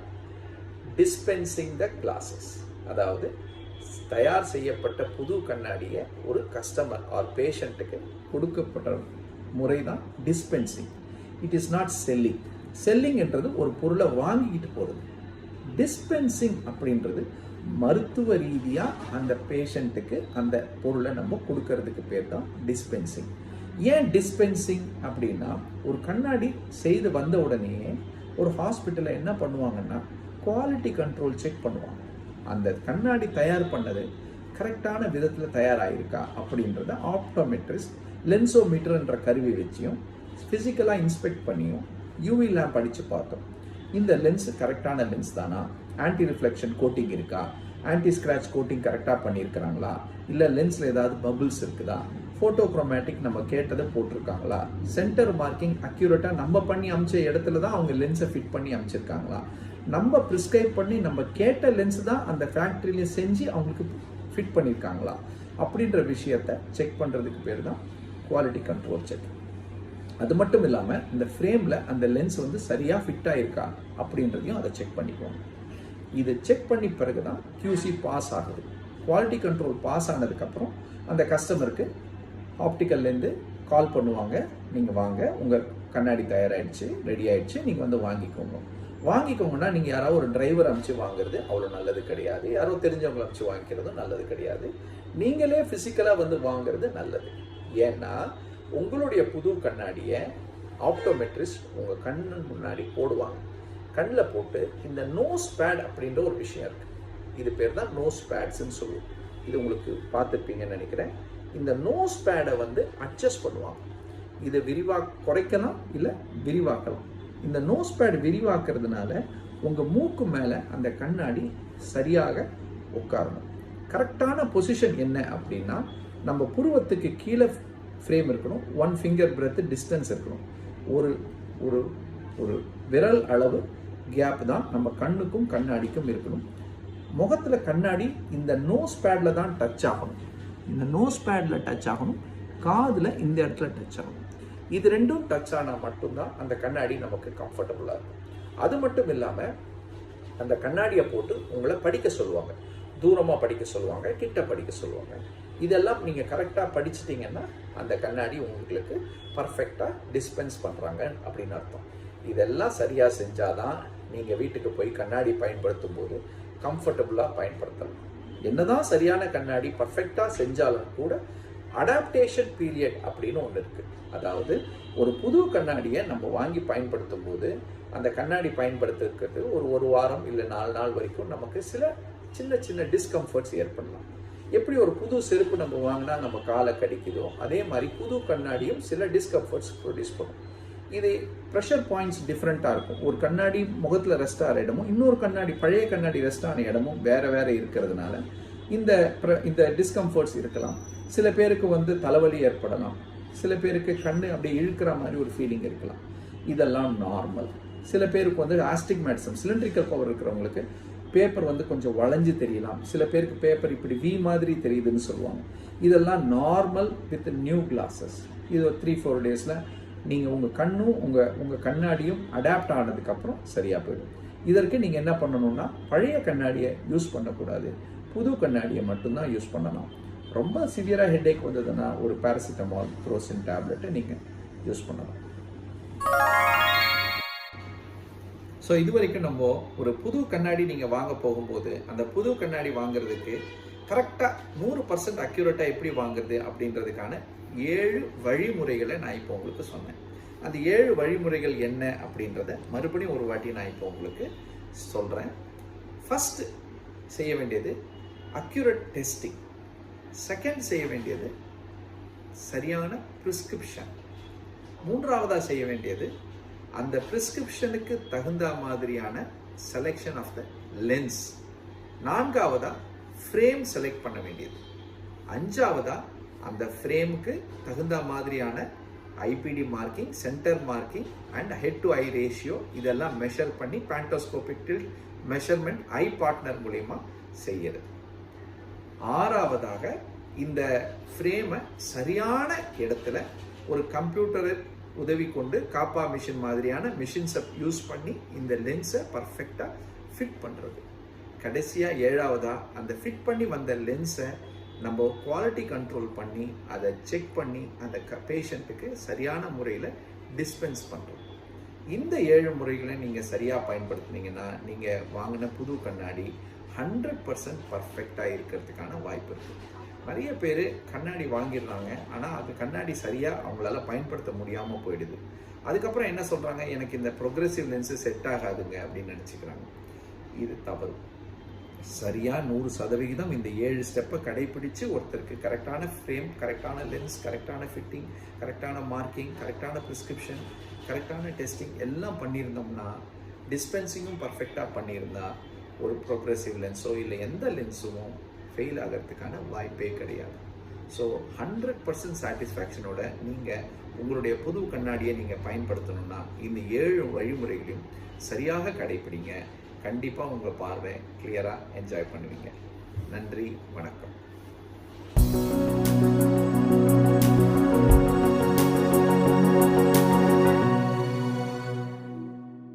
டிஸ்பென்சிங் த கிளாஸஸ். அதாவது தயார் செய்யப்பட்ட புது கண்ணாடியை ஒரு கஸ்டமர் ஆர் பேஷண்ட்டுக்கு கொடுக்கப்பட்ட முறை தான் dispensing. It is not selling. செல்லிங்ன்றது ஒரு பொருளை வாங்கிக்கிட்டு போகிறது. டிஸ்பென்சிங் அப்படின்றது மருத்துவ ரீதியாக அந்த பேஷண்ட்டுக்கு அந்த பொருளை நம்ம கொடுக்கறதுக்கு பேர் தான் டிஸ்பென்சிங். ஏன் டிஸ்பென்சிங் அப்படின்னா ஒரு கண்ணாடி செய்து வந்த உடனேயே ஒரு ஹாஸ்பிட்டலில் என்ன பண்ணுவாங்கன்னா குவாலிட்டி கண்ட்ரோல் செக் பண்ணுவாங்க. அந்த கண்ணாடி தயார் பண்ணது கரெக்டான விதத்தில் தயாராகிருக்கா அப்படின்றத ஆப்டோமெட்ரிஸ்ட் லென்சோமீட்டர்ன்ற கருவி வச்சியும் ஃபிசிக்கலாக இன்ஸ்பெக்ட் பண்ணியும் யூவி லேம்ப் அடித்து பார்த்தோம். இந்த லென்ஸ் கரெக்டான லென்ஸ் தானா, ஆன்டி ரிஃப்ளெக்ஷன் கோட்டிங் இருக்கா, ஆன்டி ஸ்க்ராட்ச் கோட்டிங் கரெக்டாக பண்ணியிருக்கிறாங்களா, இல்லை லென்ஸில் ஏதாவது பபுள்ஸ் இருக்குதா, ஃபோட்டோக்ரோமேட்டிக் நம்ம கேட்டதை போட்டிருக்காங்களா, சென்டர் மார்க்கிங் அக்யூரேட்டாக நம்ம பண்ணி அமைச்ச இடத்துல தான் அவங்க லென்ஸை ஃபிட் பண்ணி அமைச்சிருக்காங்களா, நம்ம ப்ரிஸ்கிரைப் பண்ணி நம்ம கேட்ட லென்ஸ் தான் அந்த ஃபேக்ட்ரியில செஞ்சு அவங்களுக்கு ஃபிட் பண்ணியிருக்காங்களா, அப்படின்ற விஷயத்தை செக் பண்ணுறதுக்கு பேர் தான் குவாலிட்டி கண்ட்ரோல் செக். அது மட்டும் இல்லாமல் இந்த ஃப்ரேமில் அந்த லென்ஸ் வந்து சரியாக ஃபிட் ஆகிருக்கா அப்படின்றதையும் அதை செக் பண்ணிக்குவாங்க. இது செக் பண்ணி பிறகு தான் QC பாஸ் ஆகுது. குவாலிட்டி கண்ட்ரோல் பாஸ் ஆனதுக்கப்புறம் அந்த கஸ்டமருக்கு ஆப்டிக்கல்லேருந்து கால் பண்ணுவாங்க, நீங்கள் வாங்க, உங்கள் கண்ணாடி தயாராகிடுச்சு, ரெடி ஆகிடுச்சு, நீங்கள் வந்து வாங்கிக்கோங்கன்னா நீங்கள் யாராவது ஒரு டிரைவர் அனுப்பிச்சு வாங்குறது அவ்வளோ நல்லது கிடையாது, யாரோ தெரிஞ்சவங்களை அனுப்பிச்சு வாங்கிக்கிறதும் நல்லது கிடையாது. நீங்களே ஃபிசிக்கலாக வந்து வாங்குறது நல்லது. ஏன்னா உங்களுடைய புது கண்ணாடியை ஆப்டோமெட்ரிஸ்ட் உங்கள் கண்ணு முன்னாடி போடுவாங்க. கண்ணில் போட்டு இந்த நோஸ் பேட் அப்படின்ற ஒரு விஷயம் இருக்குது, இது பேர் தான் நோஸ் பேட்ஸ்ன்னு சொல்லுவோம். இது உங்களுக்கு பார்த்துருப்பீங்கன்னு நினைக்கிறேன். இந்த நோஸ் பேடை வந்து அட்ஜஸ்ட் பண்ணுவாங்க. இதை குறைக்கலாம் இல்லை விரிவாக்கலாம். இந்த நோஸ் பேட் விரிவாக்குறதுனால உங்கள் மூக்கு மேலே அந்த கண்ணாடி சரியாக உட்காரணும். கரெக்டான பொசிஷன் என்ன அப்படின்னா, நம்ம புருவத்துக்கு கீழே ஃப்ரேம் இருக்கணும், 1 ஃபிங்கர் பிரெத் டிஸ்டன்ஸ் இருக்கணும், ஒரு ஒரு ஒரு விரல் அளவு கேப் தான் நம்ம கண்ணுக்கும் கண்ணாடிக்கும் இருக்கணும். முகத்தில் கண்ணாடி இந்த நோஸ் பேடில் தான் டச் ஆகணும். இந்த நோஸ் பேடில் டச் ஆகணும், காதில் இந்த இடத்துல டச் ஆகணும். இது ரெண்டும் டச் ஆனால் மட்டும்தான் அந்த கண்ணாடி நமக்கு கம்ஃபர்டபுளாக இருக்கும். அது மட்டும் இல்லாமல் அந்த கண்ணாடியை போட்டு உங்களை படிக்க சொல்லுவாங்க, தூரமாக படிக்க சொல்லுவாங்க, கிட்ட படிக்க சொல்லுவாங்க. இதெல்லாம் நீங்கள் கரெக்டாக படிச்சிட்டிங்கன்னா அந்த கண்ணாடி உங்களுக்கு பர்ஃபெக்டாக டிஸ்பென்ஸ் பண்ணுறாங்க அப்படின்னு அர்த்தம். இதெல்லாம் சரியாக செஞ்சாதான் நீங்கள் வீட்டுக்கு போய் கண்ணாடி பயன்படுத்தும் போது கம்ஃபர்டபுளாக பயன்படுத்தலாம். என்னதான் சரியான கண்ணாடி பர்ஃபெக்டாக செஞ்சாலும் கூட அடாப்டேஷன் பீரியட் அப்படின்னு ஒன்று இருக்குது. அதாவது ஒரு புது கண்ணாடியை நம்ம வாங்கி பயன்படுத்தும் போது அந்த கண்ணாடி பயன்படுத்துறது ஒரு வாரம் இல்லை 4 நாள் வரைக்கும் நமக்கு சில சின்ன சின்ன டிஸ்கம்ஃபர்ட்ஸ் ஏற்படலாம். எப்படி ஒரு புது செருப்பு நம்ம வாங்கினா நம்ம காலை கடிக்குதோ, அதே மாதிரி புது கண்ணாடியும் சில டிஸ்கம்ஃபர்ட்ஸ் ப்ரொடியூஸ் பண்ணும். இது ப்ரெஷர் பாயிண்ட்ஸ் டிஃப்ரெண்ட்டாக இருக்கும். ஒரு கண்ணாடி முகத்தில் ரெஸ்ட் ஆகிற இடமும் இன்னொரு கண்ணாடி பழைய கண்ணாடி ரெஸ்ட் ஆன இடமும் வேறு இருக்கிறதுனால இந்த டிஸ்கம்ஃபர்ட்ஸ் இருக்கலாம். சில பேருக்கு வந்து தலைவலி ஏற்படலாம், சில பேருக்கு கண்ணு அப்படியே இழுக்கிற மாதிரி ஒரு ஃபீலிங் இருக்கலாம். இதெல்லாம் நார்மல். சில பேருக்கு வந்து ஆஸ்டிக்மேட்டிசம், சிலிண்ட்ரிக்கல் பவர் இருக்கிறவங்களுக்கு பேப்பர் வந்து கொஞ்சம் வளைஞ்சு தெரியலாம். சில பேருக்கு பேப்பர் இப்படி வி மாதிரி தெரியுதுன்னு சொல்லுவாங்க. இதெல்லாம் நார்மல் வித் நியூ கிளாஸஸ். இது ஒரு 3-4 டேஸில் நீங்கள் உங்கள் கண்ணும் உங்கள் கண்ணாடியும் அடாப்ட் ஆனதுக்கப்புறம் சரியாக போயிடும். இதற்கு நீங்கள் என்ன பண்ணணும்னா, பழைய கண்ணாடியை யூஸ் பண்ணக்கூடாது, புது கண்ணாடியை மட்டும்தான் யூஸ் பண்ணலாம். ரொம்ப சிவியராக ஹெட்டேக் வந்ததுன்னா ஒரு பேராசிட்டமால், குரோசின் டேப்லெட்டை நீங்கள் யூஸ் பண்ணலாம். ஸோ இது வரைக்கும் நம்ம ஒரு புது கண்ணாடி நீங்கள் வாங்க போகும்போது அந்த புது கண்ணாடி வாங்குறதுக்கு கரெக்டாக 100% அக்யூரேட்டாக எப்படி வாங்குறது அப்படின்றதுக்கான 7 வழிமுறைகளை நான் இப்போ உங்களுக்கு சொன்னேன். அந்த 7 வழிமுறைகள் என்ன அப்படின்றத மறுபடியும் ஒரு வாட்டி நான் இப்போ உங்களுக்கு சொல்கிறேன். ஃபஸ்ட்டு செய்ய வேண்டியது அக்யூரேட் டெஸ்டிங். செகண்ட் செய்ய வேண்டியது சரியான ப்ரிஸ்கிரிப்ஷன். மூன்றாவதாக செய்ய வேண்டியது அந்த ப்ரிஸ்கிரிப்ஷனுக்கு தகுந்த மாதிரியான செலெக்ஷன் ஆஃப் த லென்ஸ். நான்காவதா ஃப்ரேம் செலக்ட் பண்ண வேண்டியது. அஞ்சாவதா அந்த ஃப்ரேமுக்கு தகுந்த மாதிரியான IPD marking, centre marking and head to eye ratio இதெல்லாம் மெஷர் பண்ணி பாண்டோஸ்கோபிக் டில்ட் மெஷர்மெண்ட் ஐ பார்ட்னர் மூலமா செய்யறது. ஆறாவதாக இந்த ஃப்ரேமை சரியான இடத்துல ஒரு கம்ப்யூட்டரை உதவி கொண்டு காப்பா மிஷின் மாதிரியான மிஷின்ஸை யூஸ் பண்ணி இந்த லென்ஸை பர்ஃபெக்டாக ஃபிட் பண்ணுறது. கடைசியாக 7ஆவதா அந்த ஃபிட் பண்ணி வந்த லென்ஸை நம்ம குவாலிட்டி கண்ட்ரோல் பண்ணி அதை செக் பண்ணி அந்த பேஷண்ட்டுக்கு சரியான முறையில் டிஸ்பென்ஸ் பண்ணுறோம். இந்த 7 முறைகளை நீங்கள் சரியாக பயன்படுத்தினீங்கன்னா நீங்கள் வாங்கின புது கண்ணாடி 100% பர்ஃபெக்டாக இருக்கிறதுக்கான வாய்ப்பு இருக்குது. நிறைய பேர் கண்ணாடி வாங்கிடுறாங்க, ஆனால் அது கண்ணாடி சரியாக அவங்களால பயன்படுத்த முடியாமல் போயிடுது. அதுக்கப்புறம் என்ன சொல்கிறாங்க, எனக்கு இந்த ப்ரொக்ரெசிவ் லென்ஸு செட் ஆகாதுங்க அப்படின்னு நினச்சிக்கிறாங்க. இது தவறு. சரியாக 100% இந்த 7 ஸ்டெப்பை கடைபிடிச்சு ஒருத்தருக்கு கரெக்டான ஃப்ரேம், கரெக்டான லென்ஸ், கரெக்டான ஃபிட்டிங், கரெக்டான மார்க்கிங், கரெக்டான ப்ரிஸ்கிரிப்ஷன், கரெக்டான டெஸ்டிங் எல்லாம் பண்ணியிருந்தோம்னா, டிஸ்பென்சிங்கும் பர்ஃபெக்டாக பண்ணியிருந்தா ஒரு ப்ரொக்ரெசிவ் லென்ஸோ இல்லை எந்த லென்ஸும் ஃபெயில் ஆகிறதுக்கான வாய்ப்பே கிடையாது. ஸோ 100% சாட்டிஸ்ஃபேக்ஷனோட நீங்கள் உங்களுடைய புது கண்ணாடியை நீங்கள் பயன்படுத்தணும்னா இந்த 7 வழிமுறைகளையும் சரியாக கடைப்பிடிங்க. கண்டிப்பாக உங்கள் பார்வை கிளியராக என்ஜாய் பண்ணுவீங்க. நன்றி, வணக்கம்.